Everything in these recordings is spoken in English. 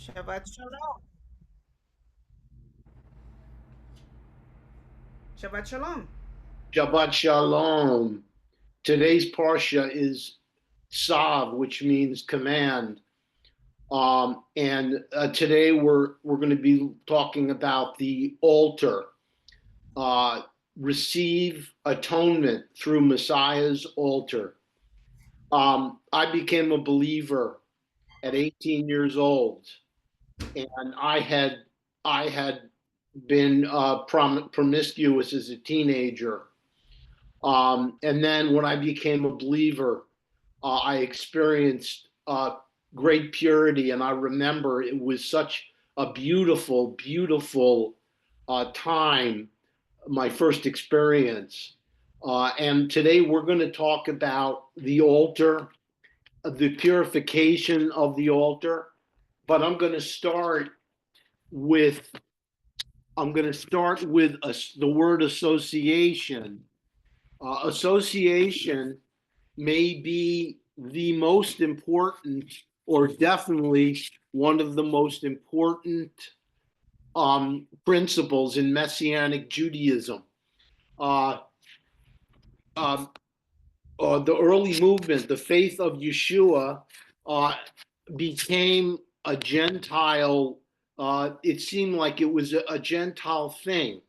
Shabbat Shalom. Shabbat Shalom. Shabbat Shalom. Today's Parasha is Tzav, which means command. And today we're going to be talking about the altar. Uh, Receive atonement through Messiah's altar. I became a believer at 18 years old, and I had been promiscuous as a teenager. And then when I became a believer, I experienced great purity, and I remember it was such a beautiful, beautiful time, my first experience. And today we're going to talk about the altar, the purification of the altar. But with I'm going to start with the word association. Association may be the most important, or definitely one of the most important principles in Messianic Judaism. Uh, uh, the early movement, the faith of Yeshua, uh, became a Gentile. It seemed like it was a Gentile thing.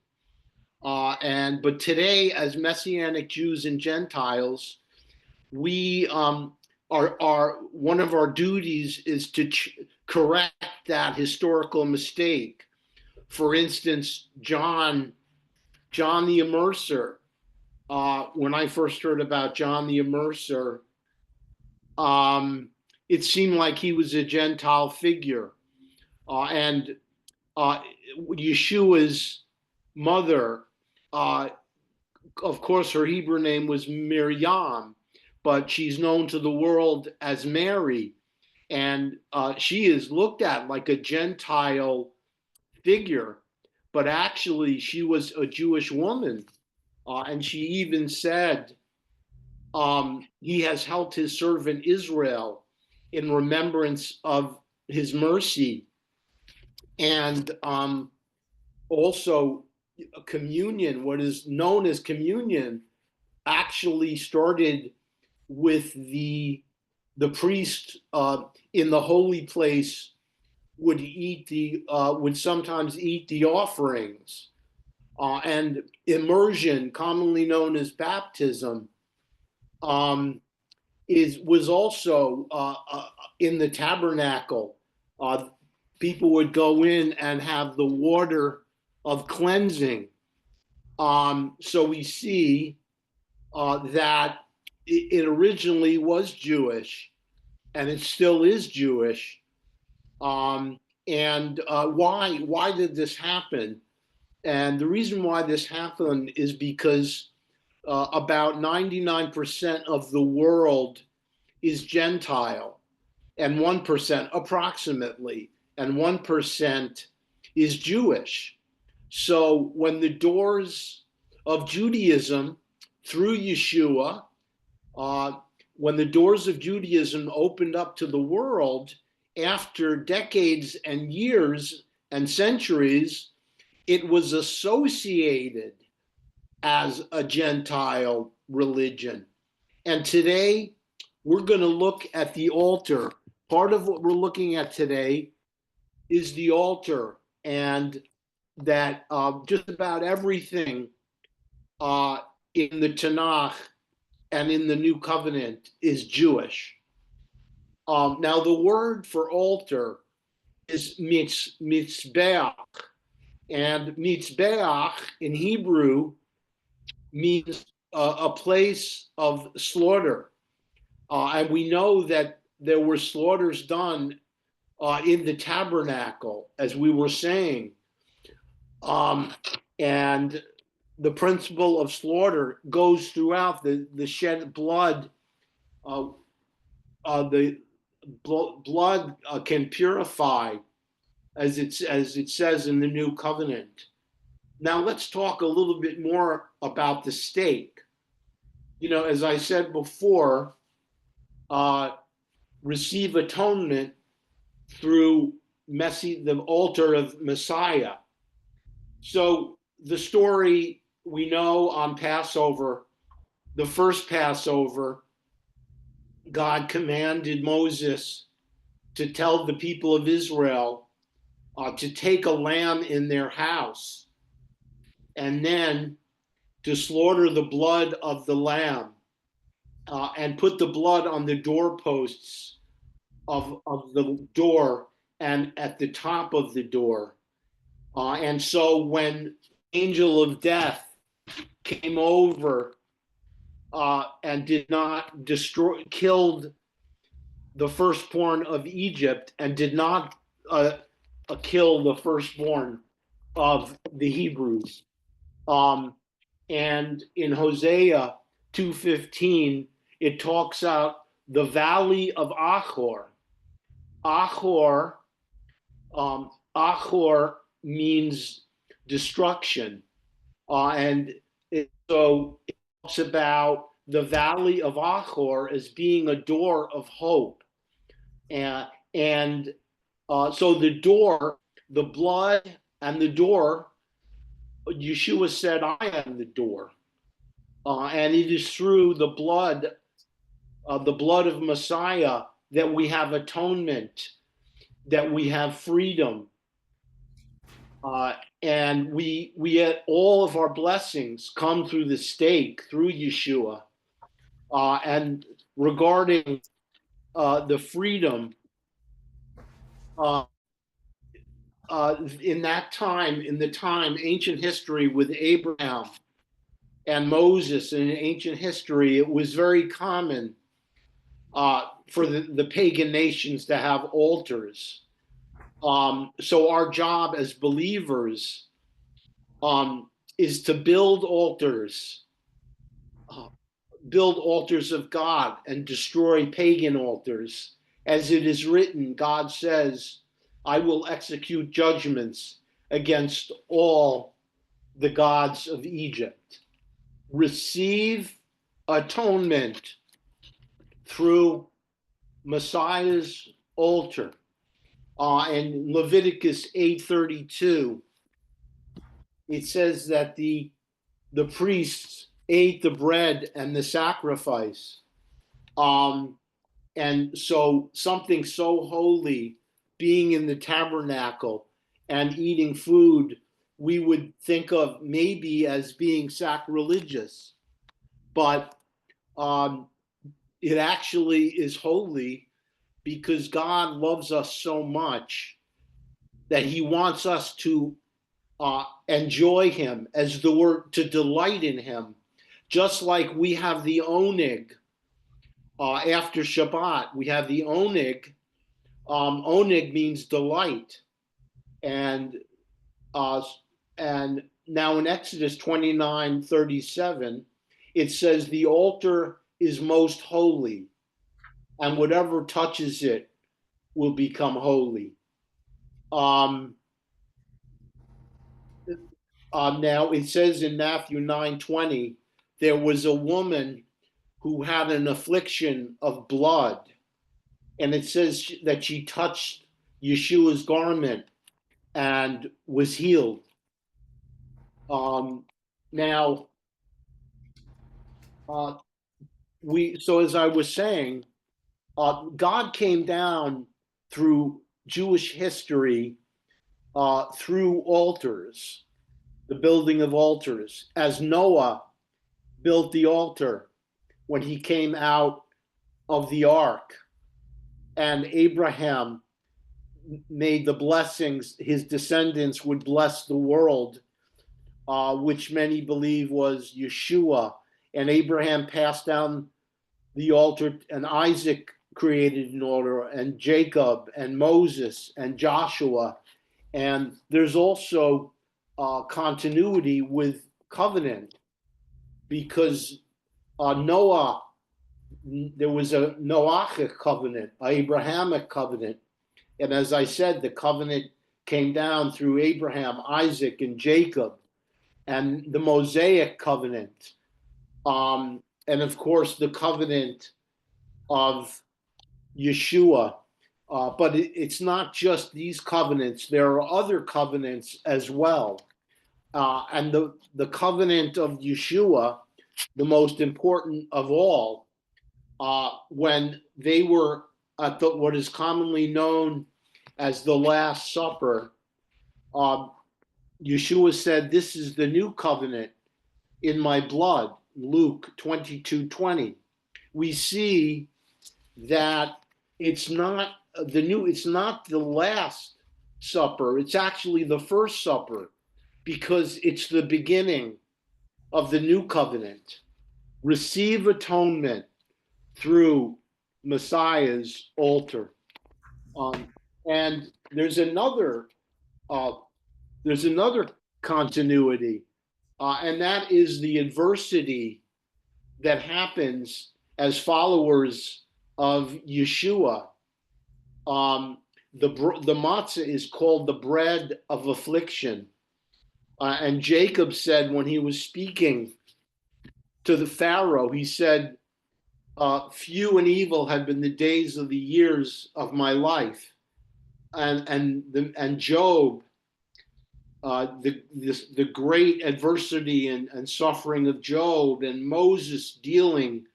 But today, as Messianic Jews and Gentiles, we are one of our duties is to correct that historical mistake. For instance, John the Immerser. When I first heard about John the Immerser, um, it seemed like he was a Gentile figure, and Yeshua's mother, uh, of course, her Hebrew name was Miriam, but she's known to the world as Mary. And she is looked at like a Gentile figure, but actually she was a Jewish woman. And she even said, he has helped his servant Israel in remembrance of his mercy. And also, communion, what is known as communion, actually started with the priest in the holy place would sometimes eat the offerings, and immersion, commonly known as baptism, um, is was also in the tabernacle. Uh, People would go in and have the water of cleansing. So we see that it originally was Jewish, and it still is Jewish. And why did this happen? And the reason why this happened is because about 99% of the world is Gentile, and 1% approximately, and 1% is Jewish. So when the doors of Judaism through Yeshua, uh, when the doors of Judaism opened up to the world after decades and years and centuries, it was associated as a Gentile religion. And today, we're going to look at the altar. Part of what we're looking at today is the altar, and that just about everything uh, in the Tanakh and in the New Covenant is Jewish. Now, the word for altar is mitzbeach, and mitzbeach in Hebrew means a place of slaughter. And we know that there were slaughters done in the tabernacle, as we were saying. And the principle of slaughter goes throughout the shed blood. Uh, the blood can purify, as it says in the New Covenant. Now let's talk a little bit more about the stake. As I said before, uh, receive atonement through the altar of Messiah. So the story we know on Passover, the first Passover, God commanded Moses to tell the people of Israel to take a lamb in their house and then to slaughter the blood of the lamb and put the blood on the doorposts of the door and at the top of the door. And so when angel of death came over and did not killed the firstborn of Egypt and did not kill the firstborn of the Hebrews. And in Hosea 2:15, it talks about the valley of Achor. Achor means destruction. So it talks about the valley of Achor as being a door of hope. So the door, the blood and the door, Yeshua said, I am the door. And it is through the blood of Messiah that we have atonement, that we have freedom. And we get all of our blessings come through the stake, through Yeshua. And regarding the freedom, in ancient history with Abraham and Moses, in ancient history, it was very common for the pagan nations to have altars. So our job as believers is to build altars of God and destroy pagan altars. As it is written, God says, I will execute judgments against all the gods of Egypt. Receive atonement through Messiah's altar. In Leviticus 8:32, it says that the priests ate the bread and the sacrifice. And so something so holy, being in the tabernacle and eating food, we would think of maybe as being sacrilegious, but it actually is holy because God loves us so much that he wants us to enjoy him, as the word, to delight in him. Just like we have the oneg after Shabbat, we have the oneg. Oneg means delight. And now in Exodus 29:37, it says the altar is most holy, and whatever touches it will become holy. Now it says in Matthew 9:20, there was a woman who had an affliction of blood, and it says that she touched Yeshua's garment and was healed. Now, so as I was saying, God came down through Jewish history through altars, the building of altars, as Noah built the altar when he came out of the ark, and Abraham made the blessings, his descendants would bless the world, which many believe was Yeshua, and Abraham passed down the altar, and Isaac created an altar, and Jacob, and Moses, and Joshua. And there's also continuity with covenant, because Noah, there was a Noachic covenant, an Abrahamic covenant. And as I said, the covenant came down through Abraham, Isaac, and Jacob, and the Mosaic covenant. And of course, the covenant of Yeshua But it's not just these covenants. There are other covenants as well. And the covenant of Yeshua, the most important of all, when they were at what is commonly known as the Last Supper, Yeshua said, "This is the new covenant in my blood," Luke 22:20. We see that it's not the Last Supper, it's actually the first supper, because it's the beginning of the new covenant. Receive atonement through Messiah's altar. And uh, there's another continuity, and that is the adversity that happens as followers of Yeshua. The matzah is called the bread of affliction. And Jacob said, when he was speaking to the Pharaoh, he said, few and evil have been the days of the years of my life. And Job, the great adversity and suffering of Job, and Moses dealing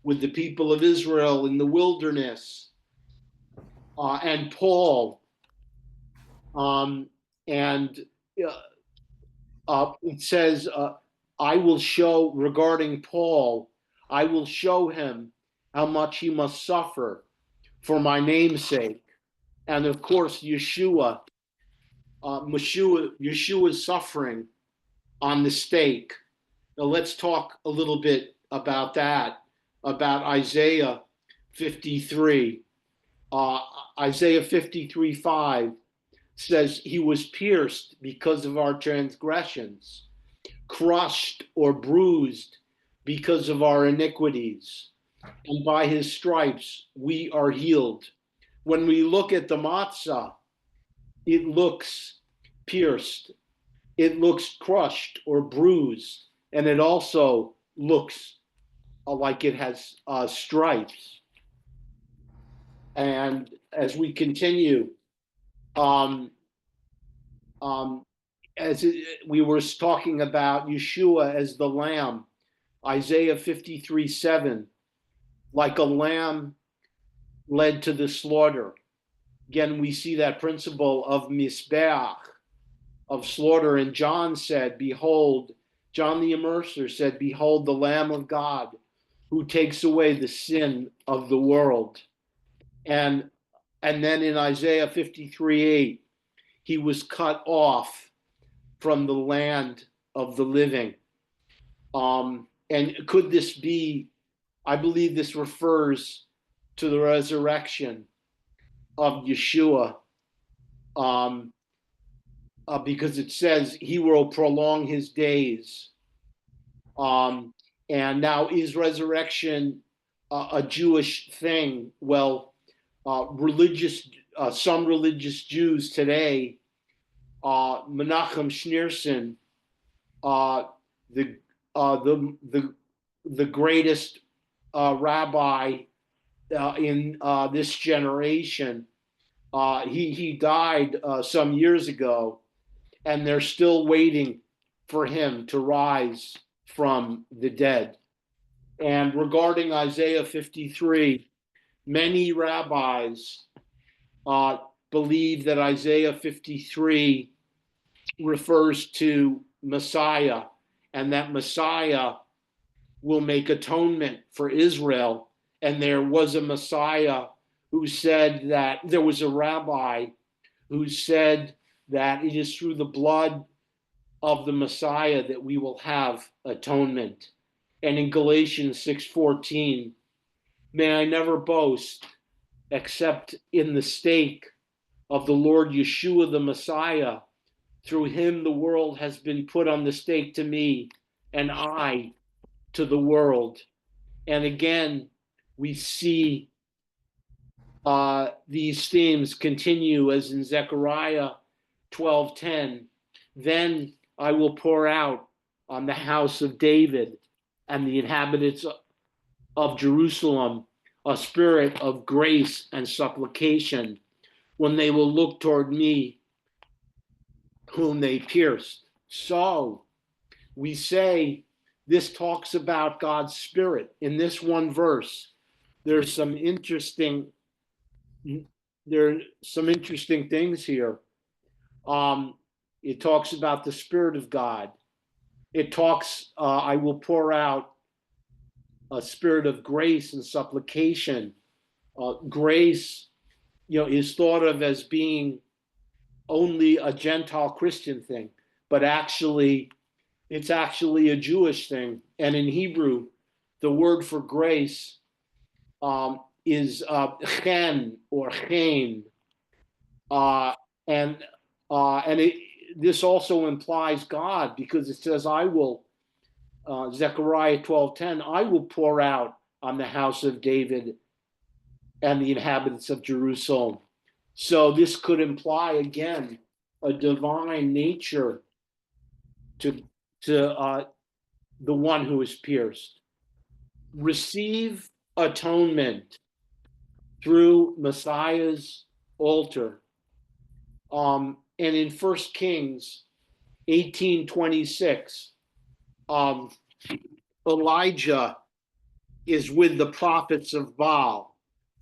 with the people of Israel in the wilderness, and Paul, and it says, I will show, regarding Paul, I will show him how much he must suffer for my name's sake. And of course, Yeshua's suffering on the stake. Now let's talk a little bit about that, about Isaiah 53. Isaiah 53:5 says, he was pierced because of our transgressions, crushed or bruised because of our iniquities, and by his stripes we are healed. When we look at the matzah, it looks pierced, it looks crushed or bruised, and it also looks like it has stripes. And as we continue, we were talking about Yeshua as the Lamb, Isaiah 53:7, like a lamb led to the slaughter. Again, we see that principle of Mizbeach, of slaughter. And John said, behold, John the Immerser said, behold the Lamb of God who takes away the sin of the world. And then in Isaiah 53:8, he was cut off from the land of the living. And could this be, I believe this refers to the resurrection of Yeshua, because it says he will prolong his days. And now, is resurrection a Jewish thing? Well, some religious Jews today, Menachem Schneerson, the greatest rabbi in this generation, he died some years ago, and they're still waiting for him to rise from the dead. And regarding Isaiah 53, many rabbis believe that Isaiah 53 refers to Messiah, and that Messiah will make atonement for Israel. And there was a Messiah who said that, there was a rabbi who said that it is through the blood of the Messiah that we will have atonement. And in Galatians 6:14, may I never boast except in the stake of the Lord Yeshua the Messiah. Through him the world has been put on the stake to me, and I to the world. And again, we see these themes continue as in Zechariah 12:10. Then I will pour out on the house of David and the inhabitants of Jerusalem a spirit of grace and supplication when they will look toward me whom they pierced. So we say this talks about God's spirit. In this one verse, there's some interesting things here. It talks about the Spirit of God. It talks, I will pour out a spirit of grace and supplication. Grace, is thought of as being only a Gentile Christian thing, but actually, it's actually a Jewish thing. And in Hebrew, the word for grace is chen or chen, uh, and this also implies God, because it says, "I will." Zechariah 12:10, "I will pour out on the house of David and the inhabitants of Jerusalem." So this could imply again a divine nature to the one who is pierced. Receive atonement through Messiah's altar. And in 1 Kings 18:26, Elijah is with the prophets of Baal,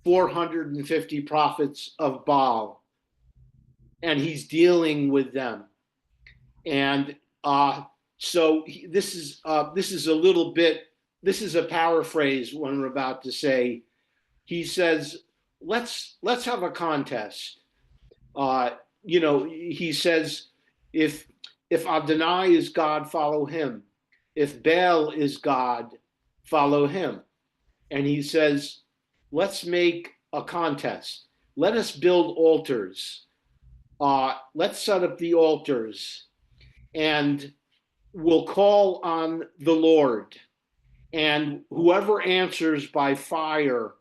450 prophets of Baal, and he's dealing with them. And so this is a paraphrase what I'm about to say. He says, let's have a contest. He says, if Adonai is God, follow him. If Baal is God, follow him. And he says, let's make a contest. Let us build altars. Let's set up the altars, and we'll call on the Lord. And whoever answers by fire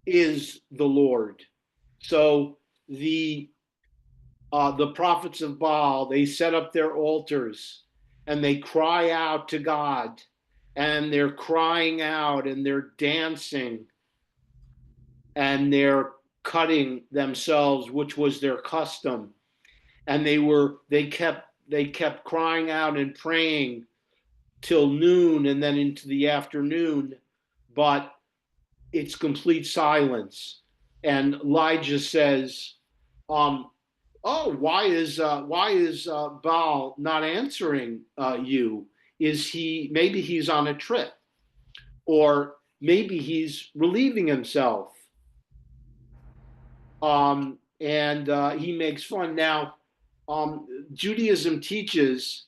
is the Lord. So the prophets of Baal, they set up their altars and they cry out to God, and they're crying out and they're dancing and they're cutting themselves, which was their custom. And they kept crying out and praying till noon and then into the afternoon, but it's complete silence. And Elijah says, "Oh, why is Baal not answering you? Maybe he's on a trip, or maybe he's relieving himself." And he makes fun. Now, Judaism teaches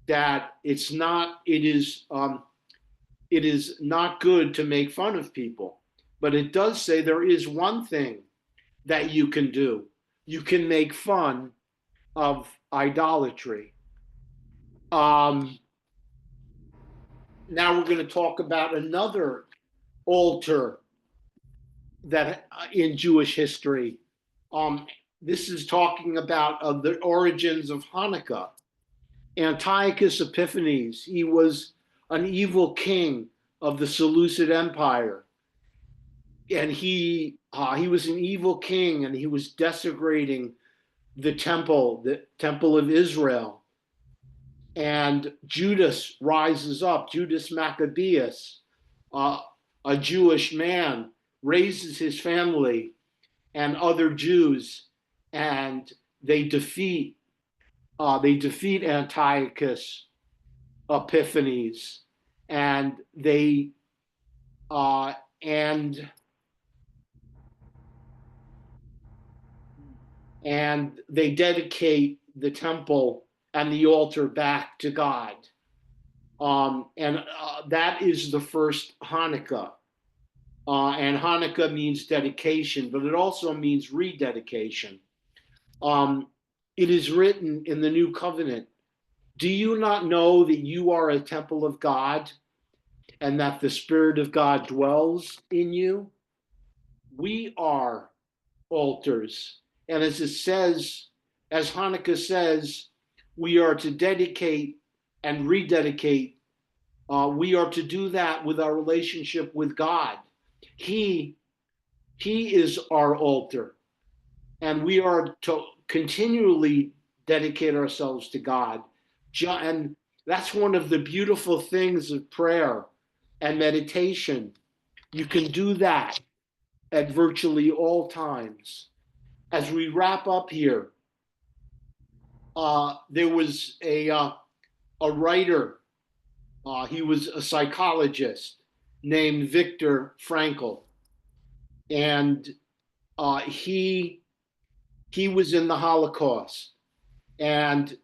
that it is not good to make fun of people, but it does say there is one thing that you can do. You can make fun of idolatry. Now we're going to talk about another altar that in Jewish history. This is talking about the origins of Hanukkah. Antiochus Epiphanes, he was an evil king of the Seleucid Empire. And he was an evil king, and he was desecrating the temple of Israel. And Judas rises up, Judas Maccabeus, a Jewish man, raises his family and other Jews, and they defeat Antiochus Epiphanes, and they dedicate the temple and the altar back to God. And that is the first Hanukkah. And Hanukkah means dedication, but it also means rededication. It is written in the New Covenant, "Do you not know that you are a temple of God and that the Spirit of God dwells in you?" We are altars. And as Hanukkah says, we are to dedicate and rededicate. We are to do that with our relationship with God. He He is our altar, and we are to continually dedicate ourselves to God. And that's one of the beautiful things of prayer and meditation. You can do that at virtually all times. As we wrap up here, there was a writer, he was a psychologist named Viktor Frankl, and he was in the Holocaust. And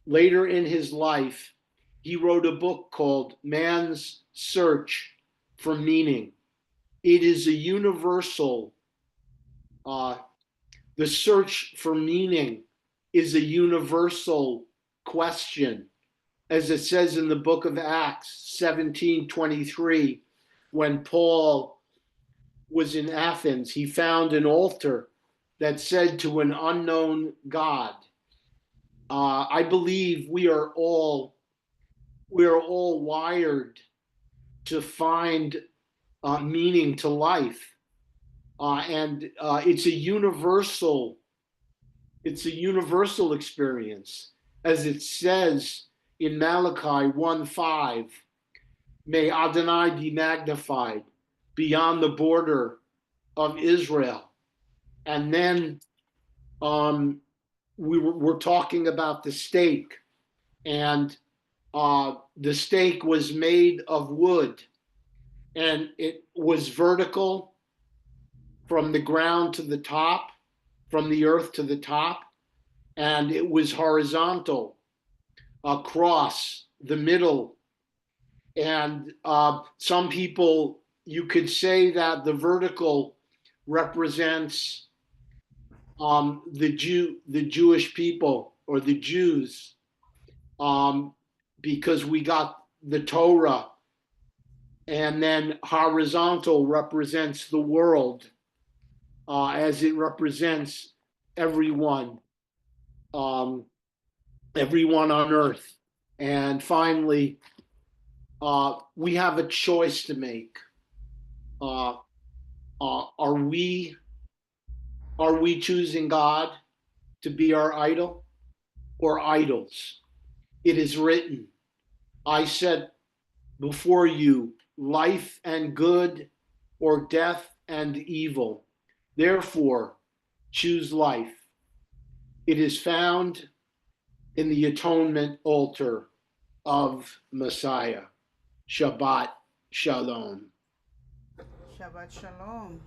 later in his life, he wrote a book called Man's Search for Meaning. It is a universal, uh, the search for meaning is a universal question. As it says in the book of Acts 17:23, when Paul was in Athens, he found an altar that said to an unknown God. I believe we are all wired to find meaning to life, and it's a universal experience, as it says in Malachi 1:5. May Adonai be magnified beyond the border of Israel. And then we're talking about the stake, and the stake was made of wood, and it was vertical from the ground to the top, from the earth to the top, and it was horizontal across the middle. And some people, you could say that the vertical represents the Jewish people, or the Jews, because we got the Torah, and then horizontal represents the world, as it represents everyone, everyone on earth. And finally, we have a choice to make. Are we choosing God to be our idol, or idols? It is written, I set before you life and good, or death and evil. Therefore, choose life. It is found in the atonement altar of Messiah. Shabbat Shalom. Shabbat Shalom.